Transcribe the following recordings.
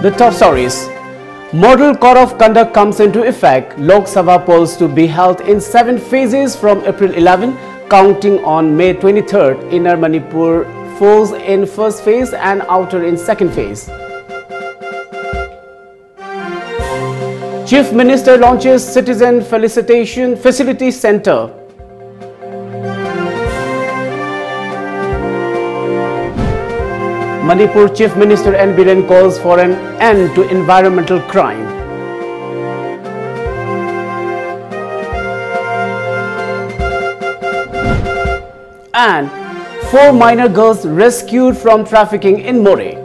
The top stories. Model Code of Conduct comes into effect. Lok Sabha polls to be held in 7 phases from April 11, counting on May 23rd. Inner Manipur falls in first phase and outer in second phase. Chief Minister launches Citizen Felicitation Facility Center. Manipur Chief Minister N. Biren calls for an end to environmental crime. And 4 minor girls rescued from trafficking in Moreh.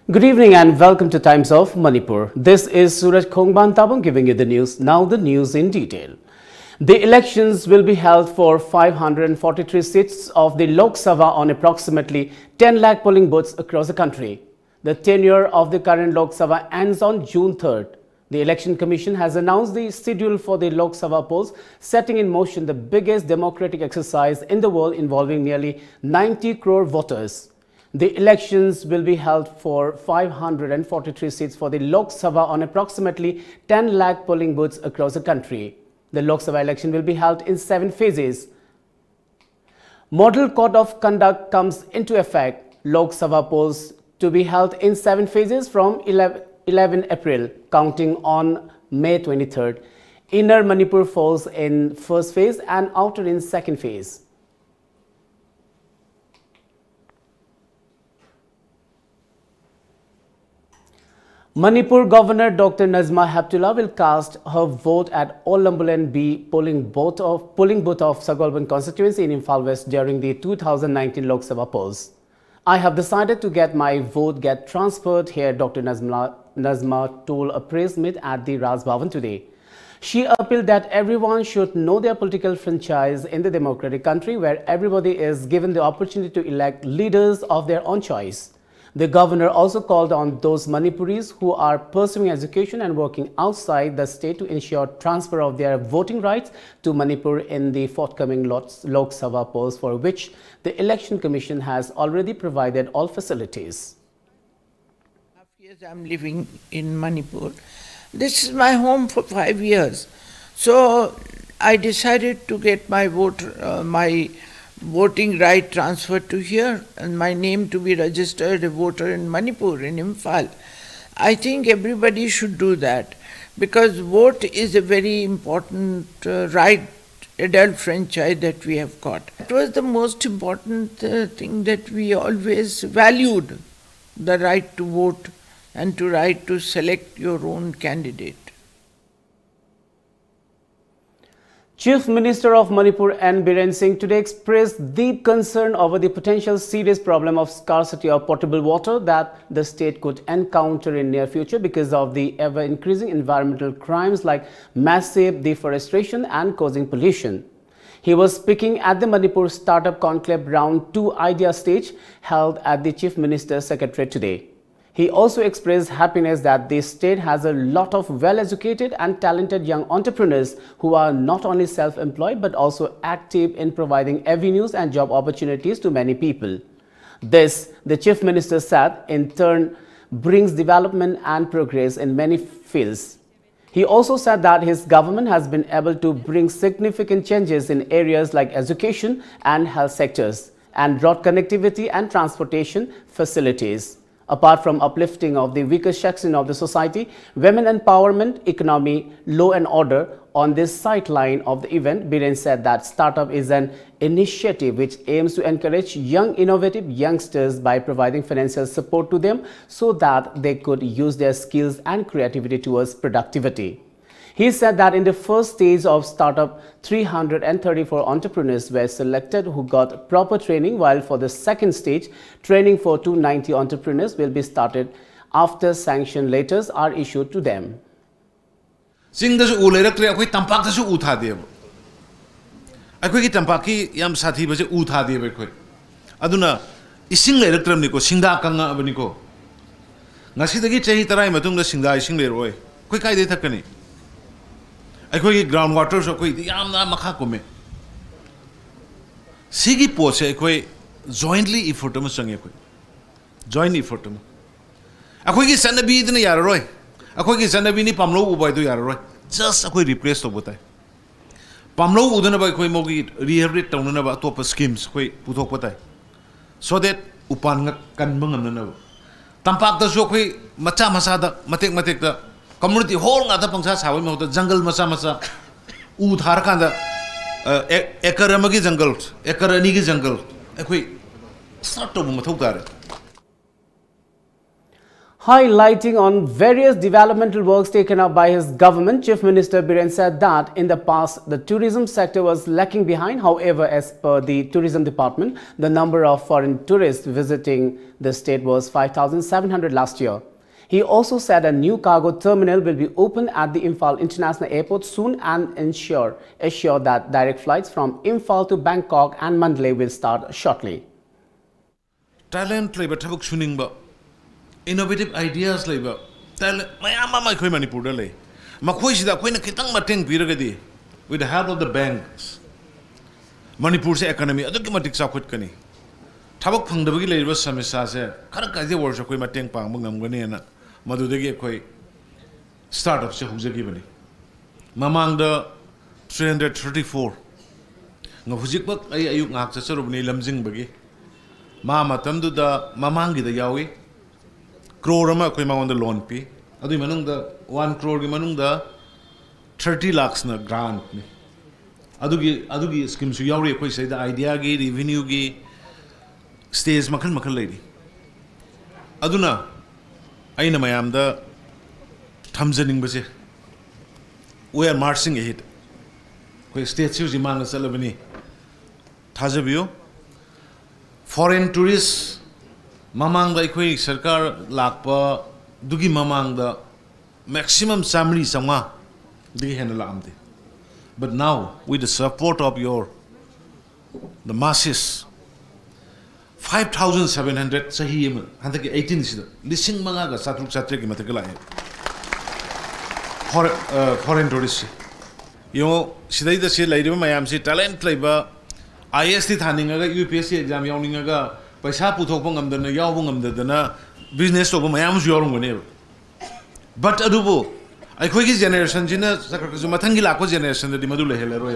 Good evening and welcome to Times of Manipur. This is Suraj Kh giving you the news. Now the news in detail. The elections will be held for 543 seats of the Lok Sabha on approximately 10 lakh polling booths across the country. The tenure of the current Lok Sabha ends on June 3rd. The Election Commission has announced the schedule for the Lok Sabha polls, setting in motion the biggest democratic exercise in the world involving nearly 90 crore voters. The elections will be held for 543 seats for the Lok Sabha on approximately 10 lakh polling booths across the country. The Lok Sabha election will be held in 7 phases. Model Code of Conduct comes into effect. Lok Sabha polls to be held in 7 phases from 11 April, counting on May 23rd. Inner Manipur falls in first phase and outer in second phase. Manipur Governor Dr. Nazma Heptullah will cast her vote at All Lambulan B polling booth of Sagolban constituency in Imphal West during the 2019 Lok Sabha polls. I have decided to get my vote transferred here, Dr. Nazma told a press meet at the Raj Bhavan today. She appealed that everyone should know their political franchise in the democratic country where everybody is given the opportunity to elect leaders of their own choice. The governor also called on those Manipuris who are pursuing education and working outside the state to ensure transfer of their voting rights to Manipur in the forthcoming Lok Sabha polls, for which the Election Commission has already provided all facilities. Years I'm living in Manipur. This is my home for 5 years. So I decided to get my voting right transferred to here and my name to be registered a voter in Manipur, in Imphal. I think everybody should do that because vote is a very important right, adult franchise that we have got. It was the most important thing that we always valued, the right to vote and to right to select your own candidate. Chief Minister of Manipur N. Biren Singh today expressed deep concern over the potential serious problem of scarcity of potable water that the state could encounter in near future because of the ever-increasing environmental crimes like massive deforestation and causing pollution. He was speaking at the Manipur Startup Conclave Round 2 Idea Stage held at the Chief Minister's Secretariat today. He also expressed happiness that the state has a lot of well-educated and talented young entrepreneurs who are not only self-employed but also active in providing avenues and job opportunities to many people. This, the Chief Minister said, in turn brings development and progress in many fields. He also said that his government has been able to bring significant changes in areas like education and health sectors and road connectivity and transportation facilities. Apart from uplifting of the weakest section of the society, women empowerment, economy, law and order, on this sideline of the event, Biren said that startup is an initiative which aims to encourage young innovative youngsters by providing financial support to them so that they could use their skills and creativity towards productivity. He said that in the first stage of startup, 334 entrepreneurs were selected who got proper training, while for the second stage, training for 290 entrepreneurs will be started after sanction letters are issued to them. ꯑꯩꯈꯣꯏꯒꯤ ground ꯋꯥꯇꯔꯁꯨ ꯑꯩꯈꯣꯏ ꯌꯥꯝꯅ ꯃꯈꯥ ꯀꯨꯝꯃꯦ ꯁꯤꯒꯤ ꯄꯣꯠꯁꯦ ꯑꯩꯈꯣꯏ ꯖꯣꯏꯟꯠꯂꯤ effort ꯑꯃ ꯆꯪꯉꯦ ꯑꯩꯈꯣꯏ ꯖꯣꯏꯟꯠ ꯏꯐꯣꯔꯠ ꯑꯃ ꯑꯩꯈꯣꯏꯒꯤ ꯆꯠꯅꯕꯤꯗꯨꯅ ꯌꯥꯔꯔꯣꯏ ꯑꯩꯈꯣꯏꯒꯤ ꯆꯠꯅꯕꯤꯅꯤ ꯄꯥꯝꯂꯧ ꯎꯕ ꯍꯥꯏꯗꯣ ꯌꯥꯔꯔꯣꯏ ꯖꯁ ꯑꯩꯈꯣꯏ ꯔꯤꯄ꯭ꯂꯦꯁ ꯇꯧꯕ ꯇꯥꯏ ꯄꯥꯝꯂꯧ ꯎꯗꯅꯕ ꯑꯩꯈꯣꯏ ꯃꯣꯏꯒꯤ ꯔꯤꯍꯦꯕꯤꯂꯤꯠ ꯇꯧꯅꯅꯕ ꯑꯇꯣꯞꯄ ꯁ꯭ꯀꯤꯝꯁ ꯑꯩꯈꯣꯏ ꯄꯨꯊꯣꯛꯄ ꯇꯥꯏ so that upan kanba ngamnanaba tampakdasu akhoi macha masada matek matekta community hall ngata pangsa sabai mahota jungle macha macha u thar kanda ekar amagi jungle ekar ani gi jungle akhoi start to mathau tare. Highlighting on various developmental works taken up by his government, Chief Minister Biren said that in the past, the tourism sector was lacking behind. However, as per the tourism department, the number of foreign tourists visiting the state was 5,700 last year. He also said a new cargo terminal will be opened at the Imphal International Airport soon and assure that direct flights from Imphal to Bangkok and Mandalay will start shortly. Talent labor thabuk suningba innovative ideas labor talent mayama mai khoi manipur da lei makhoi sida khoina khitang mateng piragadi with the help of the banks manipur se economy aduk matik sakhut kani thabak phangdabagi leiba samisa se khara kaje worship khoi mateng pang ngam gani na madudagi khoi startup se hujagi bani mamang da 334 ngahujik bak ai ayuk ngak sa sarubni lamjing bagi ma matamdu da mamangi da yawi crore ma koi mangon da loan pi adui manung da 1 crore gi manung da 30 lakhs na grant ni adugi scheme su yawi koi sai da idea gi revenue gi stage makhan makhan lady aduna aina mayam da thamjaning base we are marching ahead koi state su ji mang salabani thajabiyo foreign tourists mamang da ikoi sarkar lakpa dugi mamang da maximum samri sama digi henala amde but now with the support of the masses 5,700 sahi handaki 18 sida lising manga ga satruk satre ki matakala foreign tourists yo sidai da se lairiba mayam si talent laiba IST thaninga UPSC exam yawninga ga paisa puthokpa ngamdana yawbu ngamdana business to mayam su yorungane but adubo aikhoi gi generation jina sakarju mathangi lakko generation da dimadu lehelero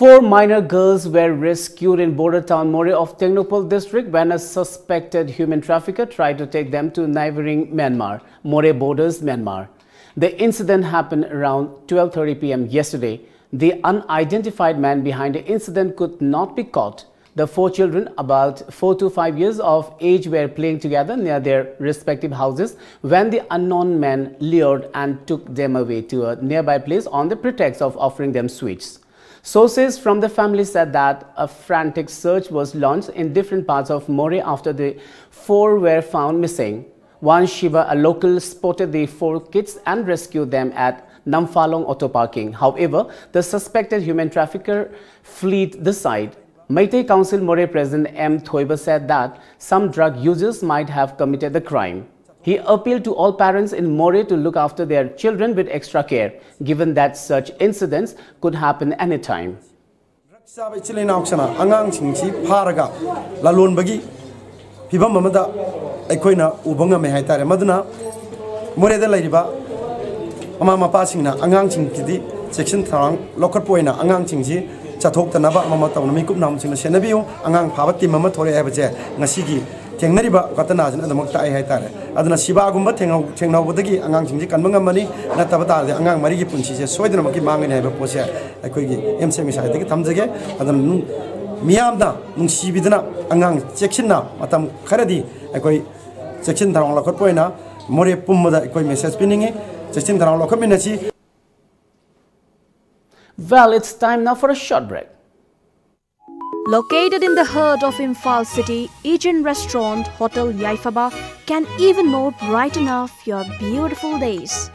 4 minor girls were rescued in border town More of Technopole district when a suspected human trafficker tried to take them to neighboring Myanmar. More borders Myanmar. The incident happened around 12:30 p.m. yesterday. The unidentified man behind the incident could not be caught. The 4 children, about 4 to 5 years of age, were playing together near their respective houses when the unknown man lured and took them away to a nearby place on the pretext of offering them sweets. Sources from the family said that a frantic search was launched in different parts of More after the 4 were found missing. One Shiva, a local, spotted the 4 kids and rescued them at Namfalong auto parking. However, the suspected human trafficker fled the site. Meitei Council More President M. Thoiba said that some drug users might have committed the crime. He appealed to all parents in More to look after their children with extra care, given that such incidents could happen anytime. Mama mapasingna angang chingkidi section tharang lokar poina angang chingji chathok tanaba mama tawna mi kupnam chingna senabiu angang phabati mama thore abaje ngasigi thengnariba gatana jana adamak tai hai tare aduna siba gumba thengnau bodagi angang chingji kanbanga mani nataba ta angang mari gi punchi se soidana maki mangani haiba pose aikoi gi msmi sai dagi thamjage aduna miyamda nungsibidana angang sectionna matam kharadi aikoi section tharang lokar poina more pummada aikoi message pininge. Well, it's time now for a short break. Located in the heart of Imphal city, Ijin Restaurant Hotel Yaifaba can even more brighten up your beautiful days.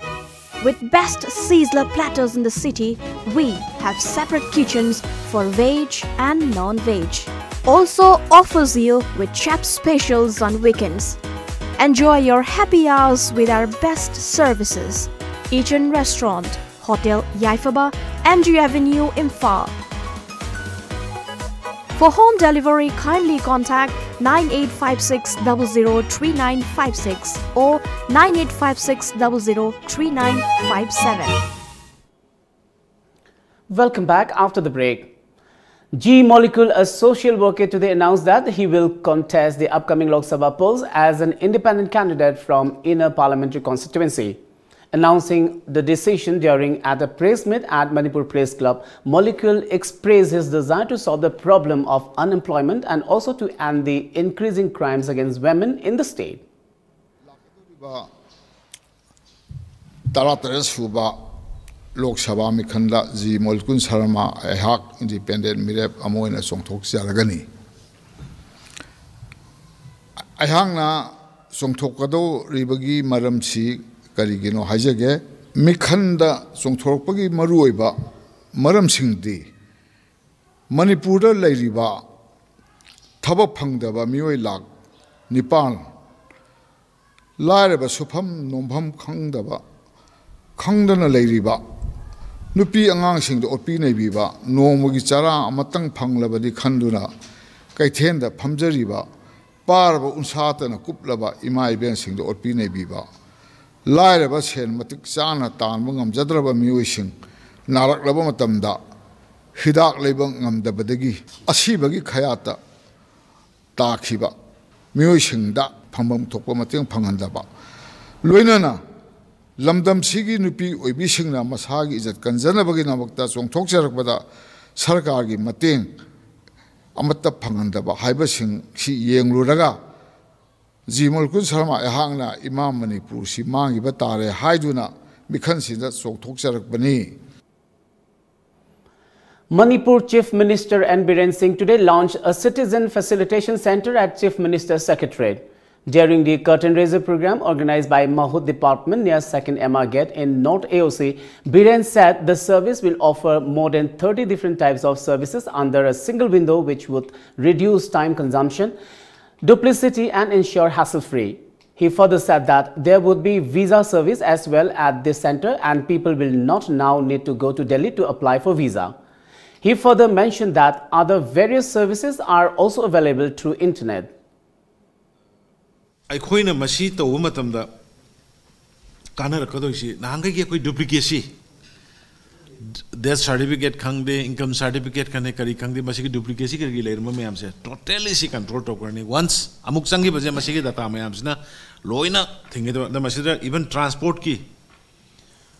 With best sizzler platters in the city, we have separate kitchens for veg and non-veg. Also offers you with chef specials on weekends. Enjoy your happy hours with our best services. Asian Restaurant, Hotel Yaifaba, MG Avenue, Imphal. For home delivery, kindly contact 9856 003956 or 9856 003957. Welcome back after the break. G. Molecule, a social worker, today announced that he will contest the upcoming Lok Sabha polls as an independent candidate from inner parliamentary constituency. Announcing the decision at a press meet at Manipur Press Club, Molecule expressed his desire to solve the problem of unemployment and also to end the increasing crimes against women in the state. Lok Sabha Mikhanda G. Molecule Sarma Ehak Independent Mirep Amoina Songtok Saragani. Ahangna Songtokado Ribagi Maramsi Karigino Hajage Mikhanda Songtokagi Maruiba Maram Singdi Manipura Lairiba Tabapangdaba Mioi Lak Nipan Lareba Supam Nombam Kangdaba Kangdana Lairiba Nupi angang sing the opi nebiba, no mugichara, amatang panglabadi kanduna, kaitenda pamjariba, parba unsatana kuplaba, imai ben sing the opi nebiba. Lairaba sen matik sana tan mungam jadraba muising, narak labamatamda, hidak lebang ngam dabadagi, asibagi kayata, takiba, muising da, pambam tokamating pangandaba. Luinana. Lamdam Sigi Nupi Oibishingna Masagi is at Kanzanabagina Baktas on Toksarakbada Sarkagi Mating Amata Pangandaba Hibasing Si Yang Luraga Zimol Kunsarma Ehangna Imam Manipur Simangi Batare Haiduna Mikansi that so Toksarakbani. Manipur Chief Minister N. Biren Singh today launched a citizen facilitation center at Chief Minister's Secretariat. During the curtain raiser program organized by Mahut Department near 2nd MR Gate in North AOC, Biren said the service will offer more than 30 different types of services under a single window, which would reduce time consumption, duplicity and ensure hassle-free. He further said that there would be visa service as well at this center and people will not now need to go to Delhi to apply for visa. He further mentioned that other various services are also available through internet. I coin a machine to Umatam the Kana Kadoshi, Nangaki duplicacy. Death certificate Kangde, income certificate Kanekari Kangde Masiki duplicacy later Mayam said, totally see control token. Once Amuksangi was a Masiki that Amayamsna, Loina, think the Masida, even transport key,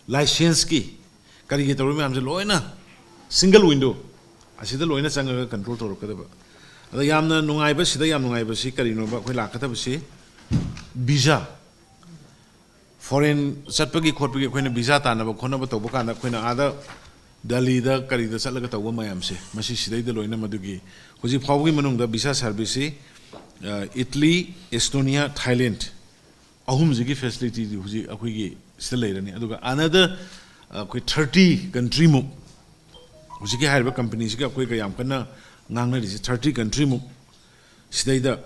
license key, Karikatorumam, Loina, single window. I see the Loina Sanga control to the Yamna Nungaiba, the Yamungaibasi, Karino, Lakatabusi. Visa foreign Satpagi Korpigi Queen Visa Tanaba Konaba Tobokana Queen Ada Dalida Karida Salakata Womayamse, Masi the Loina Madugi, who's if Howie Manung the Visa Service, Italy, Estonia, Thailand, Ahumzigi facility, who's a still later. Another 30 country move, who's a harbor companies, Quick Yamkana, Nanga is 30 country move. Stay the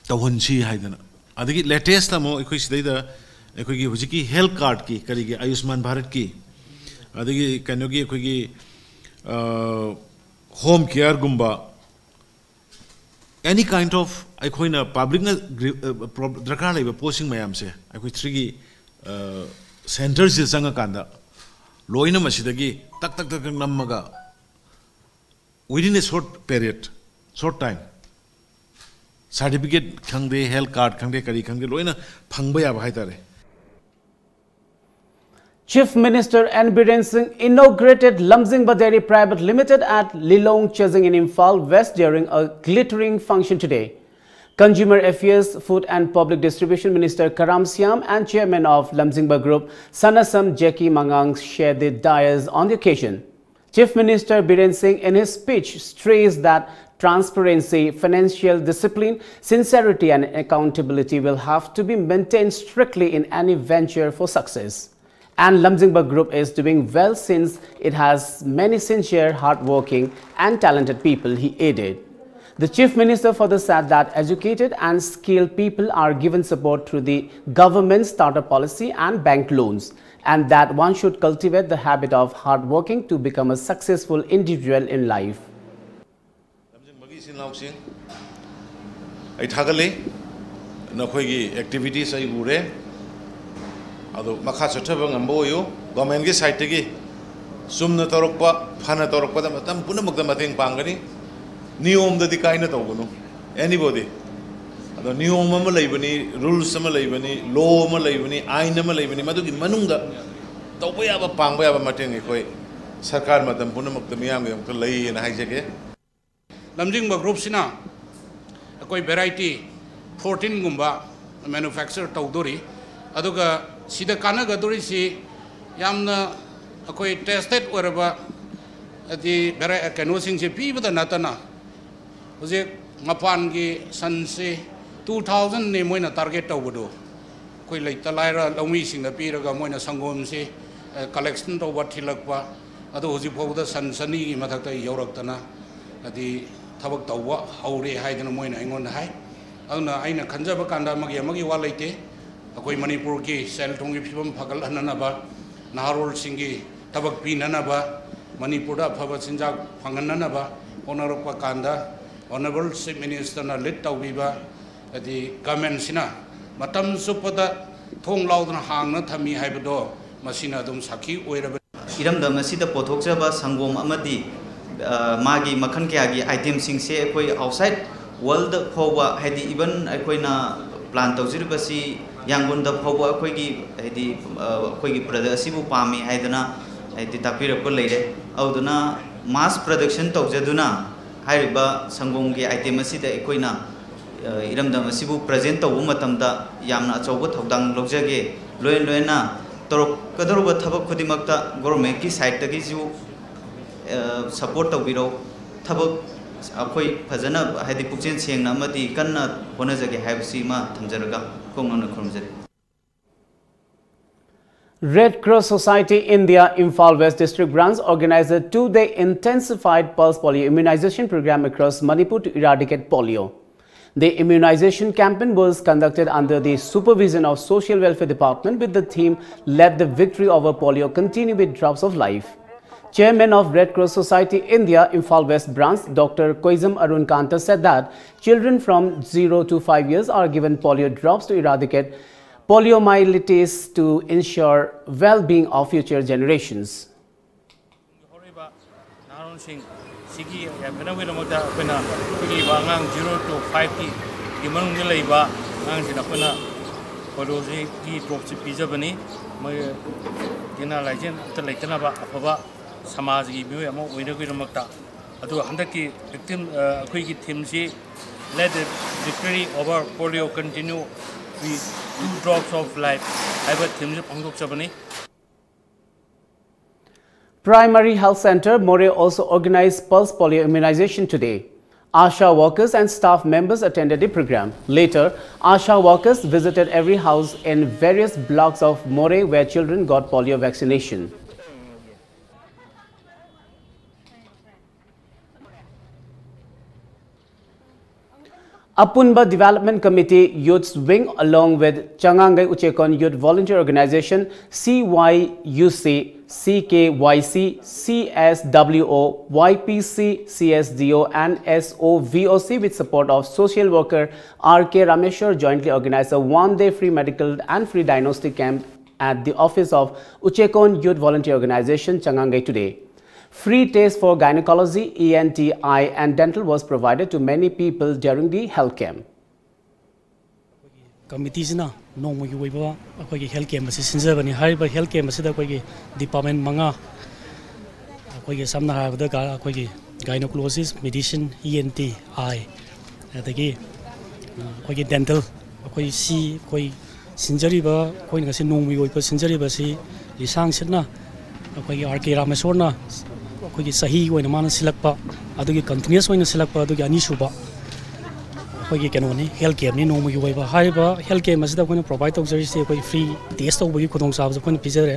Tawunchi Haidana. I think latest Lamo, Equisida, Equigi Hujiki health card key, Karigi, Ayusman Bharat key. I think Kanogi Equigi home care Gumba. Any kind of Equina public Drakana posting Mayamse, Equitri centers is Sangakanda. Loina Masidagi, Tak Tak Namaga. Within a short period, short time. Certificate Kangde, health card, Kangde Kari, Kangde Loina, Pangbaya Haitare. Chief Minister N. Biren Singh inaugurated Lamjingba Dairy Private Limited at Lilong Chasing in Imphal West during a glittering function today. Consumer Affairs, Food and Public Distribution Minister Karam Siam and Chairman of Lamjingba Group, Sanasam Jackie Mangang shared the dais on the occasion. Chief Minister Biren Singh in his speech stressed that transparency, financial discipline, sincerity and accountability will have to be maintained strictly in any venture for success. And Lamjingba Group is doing well since it has many sincere, hardworking and talented people, he added. The Chief Minister further said that educated and skilled people are given support through the government startup policy and bank loans, and that one should cultivate the habit of hard working to become a successful individual in life. Activities ay ure ado makha chathabang amboyo government ge site ge sumna torokpa phana torokpa da matam punamak da mateng pangani niyom da dikaina tawgono anybody ado niyom ma laibani rules ma laibani law ma laibani ain ma laibani madu gi manungda tawba ba pangba ba mateng koi sarkar matam punamak da miyam yom ka lai na haijage lamjingba group sina koi variety 14 gumba manufacture tawdori aduga sida kana gadori si yamna akoi tested oraba adi bera kano sing se pi bada natana hoje mapan gi sanse 2000 ne moina target tawbodo koi leita laira lomi sing na pi raga moina sangom se collection tawba thilakpa adu hoji phawda sansani gi mathakta yoraktana adi thabak tawba haure haidana moina ingon hai aduna aina khanjaba kanda magi walaite akoi manipur ki sel thongi phibam phagal hananaba naharol singi tabak pinanaba manipur da phaba sinjak phangananaba honorapa kanda honorable chief minister na lit tawbiba adi government sina matam supada thong laudna hangna thami haibado masina dum sakhi oiraba iramda masida pothokjaba sangom amadi magi makhan kya gi item sing se akoi outside world phoba hedi even akoina plan tawjiribasi yangun da phoba akoigi hedi akoigi product asibu pami haidana hedi tapirap ko leire auduna mass production tawjaduna hairiba sangom gi item asida akoina iramda asibu present tawu matamda yamna achauba thodang logjage loina torok kadoruba thabak khodimakta government ki side tagi ju support tawbiro thabak akoi fazana hadi pukchen sengna amadi kanna honajage haibsi ma thamjaraga kongnona khurumjare. Red Cross Society India Imphal West District Branch organized a 2-day intensified pulse polio immunization program across Manipur to eradicate polio. The immunization campaign was conducted under the supervision of Social Welfare Department with the theme "Let the Victory over Polio Continue with Drops of Life." Chairman of Red Cross Society India Imphal West Branch, Dr. Koizam Arun Kanta, said that children from 0 to 5 years are given polio drops to eradicate poliomyelitis to ensure well-being of future generations. समाज की भी हम ओइनगिरमक्ता अदु हंदकी victim अखोइगी theme से let the victory over polio continue with 2 drops of life हाइबा theme से पांगदोकचबनी. Primary Health Center More also organized pulse polio immunization today. ASHA workers and staff members attended the program. Later, ASHA workers visited every house in various blocks of More where children got polio vaccination. Apunba Development Committee Youth Wing along with Changangai Uchekon Youth Volunteer Organization CYUC, CKYC, CSWO, YPC, CSDO and SOVOC with support of social worker RK Rameshwar jointly organized a 1-day free medical and free diagnostic camp at the office of Uchekon Youth Volunteer Organization Changangai today. Free test for gynecology, ENT, eye and dental was provided to many people during the health camp. Committees na nong gi weba akoi health camp si sinjabani hariba health camp si da koi department manga akoi samna ha da akoi gynecology, medicine, ENT, eye adagi akoi dental akoi si koi sinjariba koi ngasi nong gi weba sinjariba si lisang sitna akoi RK Rameshwar na कोई सही कोई नमान सिलक्पा अदुगी continuous कोई सिलक्पा अदुगी अनिसुबा कोई केनोनी health care नि नोमगी वैबा हाइबा health care मसिदा कोई provide तौजरी से कोई free test तौबगी खुदों साब कोई पिजरे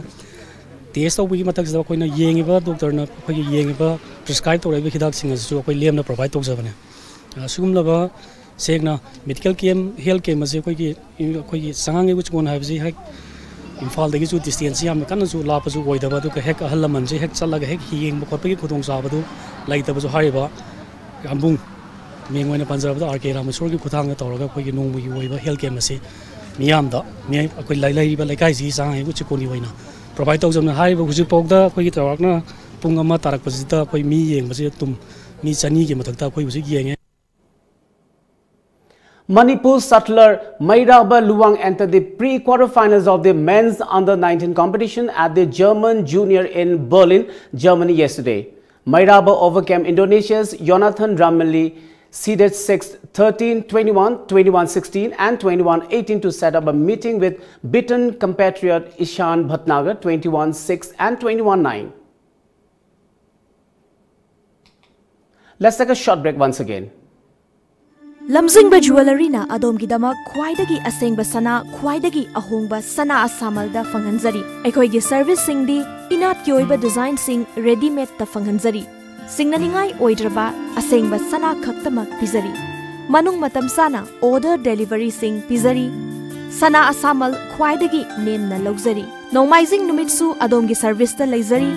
टेस्ट तौबगी मतक कोई येंगिबा डॉक्टर न कोई येंगिबा प्रिस्क्राइब तौरैबा हिदाक सिंग कोई लेमना प्रोवाइड तौजबने Sugumlaba Segna medical came health came as a quickie sang which one have the heck in fall the gizu distance yam kanazu lapazu voidabadu hek a halamanji hek salaga hek heing kopi kudong sabadu like the was hariba ambung ming when a panzer of the arcade amasorgi kutanga toraga quickie no we health came as a miamda me a quite like I see sang which you couldn't provide those high which you poke the quickie taragna pungama tarakpasita quite me and was it to me sani matata quite was a Manipur shuttler Mairaba Luwang entered the pre-quarterfinals of the men's under-19 competition at the German Junior in Berlin, Germany yesterday. Mairaba overcame Indonesia's Jonathan Rameli, seeded 6th, 13-21, 21-16 and 21-18 to set up a meeting with beaten compatriot Ishan Bhatnagar 21-6 and 21-9. Let's take a short break once again. Lamjingba jewelry na adom-gidama khwaidagi asengba sana khwaidagi ahongba sana asamalda fanghanjari aikhoigi service singdi inat ki oiba design sing ready made ta fanghanjari singnaningai oidraba asengba sana khaktamak pizari manung matam sana order delivery sing pizari sana asamal khwaidagi nemna logzari nomaizing numitsu adomgi service ta leizari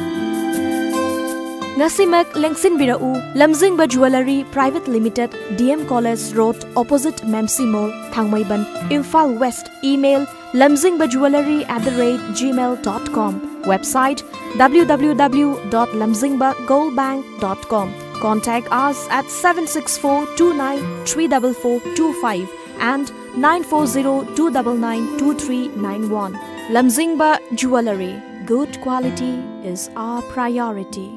Ngasimak Lengsin Birau, Lamjingba Jewelry Private Limited, DM College Road, opposite Memsi Mall, Thangmaiban, Imphal West. Email lamjingbaJewelry@gmail.com. Website www.lamjingbagoldbank.com. Contact us at 764-29-34425 and 940-299-2391. Lamjingba Jewelry. Good quality is our priority.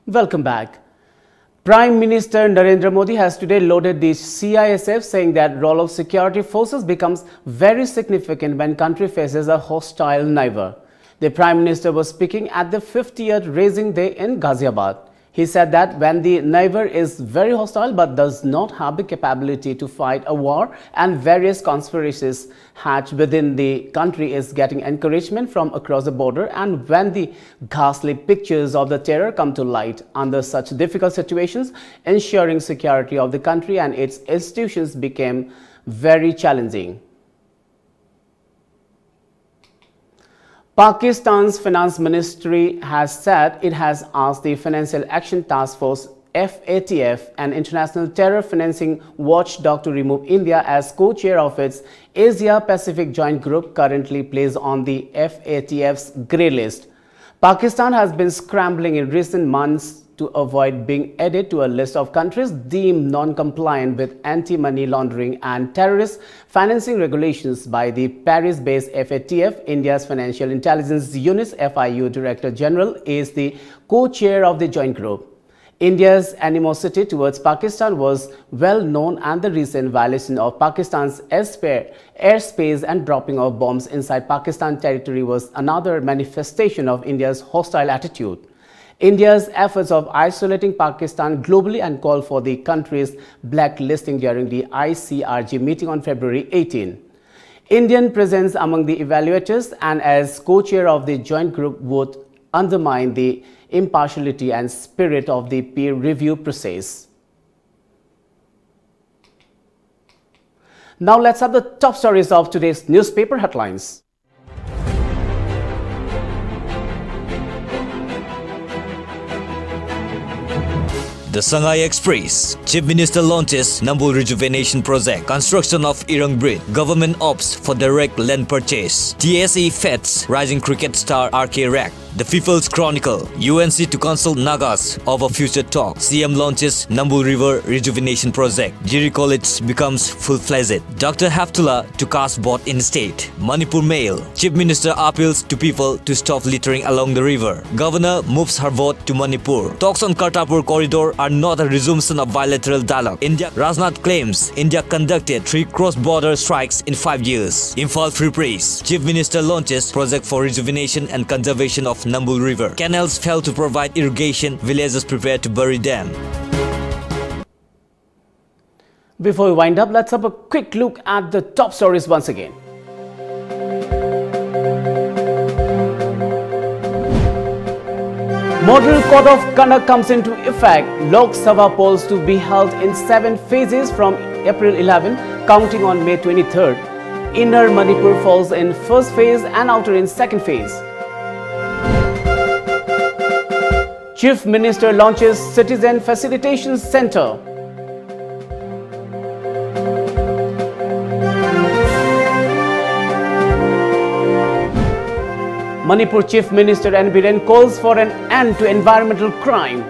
Welcome back. Prime Minister Narendra Modi has today lauded the CISF, saying that role of security forces becomes very significant when country faces a hostile neighbor. The Prime Minister was speaking at the 50th Raising Day in Ghaziabad. He said that when the neighbor is very hostile but does not have the capability to fight a war and various conspiracies hatched within the country is getting encouragement from across the border, and when the ghastly pictures of the terror come to light under such difficult situations, ensuring security of the country and its institutions became very challenging. Pakistan's Finance Ministry has said it has asked the Financial Action Task Force FATF, an international terror financing watchdog, to remove India as co-chair of its Asia-Pacific Joint Group, currently placed on the FATF's grey list. Pakistan has been scrambling in recent months to avoid being added to a list of countries deemed non-compliant with anti-money laundering and terrorist financing regulations by the Paris-based FATF. India's Financial Intelligence Unit's FIU Director General is the co-chair of the joint group. India's animosity towards Pakistan was well known, and the recent violation of Pakistan's airspace and dropping of bombs inside Pakistan territory was another manifestation of India's hostile attitude. India's efforts of isolating Pakistan globally and called for the country's blacklisting during the ICRG meeting on February 18. Indian presence among the evaluators and as co-chair of the joint group would undermine the impartiality and spirit of the peer review process. Now let's have the top stories of today's newspaper headlines. The Shanghai Express. Chief Minister launches Nambu Rejuvenation Project. Construction of Irang Bridge. Government opts for direct land purchase. TSE feds rising cricket star RK Rack. The People's Chronicle. UNC to consult Nagas over future talk. CM launches Nambu River Rejuvenation Project. Giri College becomes full-fledged. Dr. Haftullah to cast vote in state. Manipur Mail. Chief Minister appeals to people to stop littering along the river. Governor moves her vote to Manipur. Talks on Kartarpur corridor are not a resumption of bilateral dialogue. India. Rajnath claims India conducted 3 cross-border strikes in 5 years. Imphal Free Press. Chief Minister launches project for rejuvenation and conservation of Nambu River. Canals fail to provide irrigation. Villagers prepare to bury them. Before we wind up, let's have a quick look at the top stories once again. Model Code of Conduct comes into effect. Lok Sabha polls to be held in 7 phases from April 11, counting on May 23rd. Inner Manipur falls in first phase and outer in second phase. Chief Minister launches Citizen Facilitation Center. Manipur Chief Minister N. Biren calls for an end to environmental crime.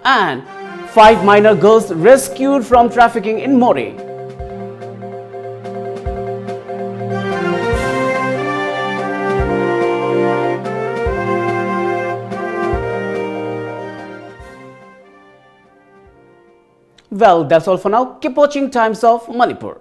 And 5 minor girls rescued from trafficking in Moreh. Well, that's all for now. Keep watching Times of Manipur.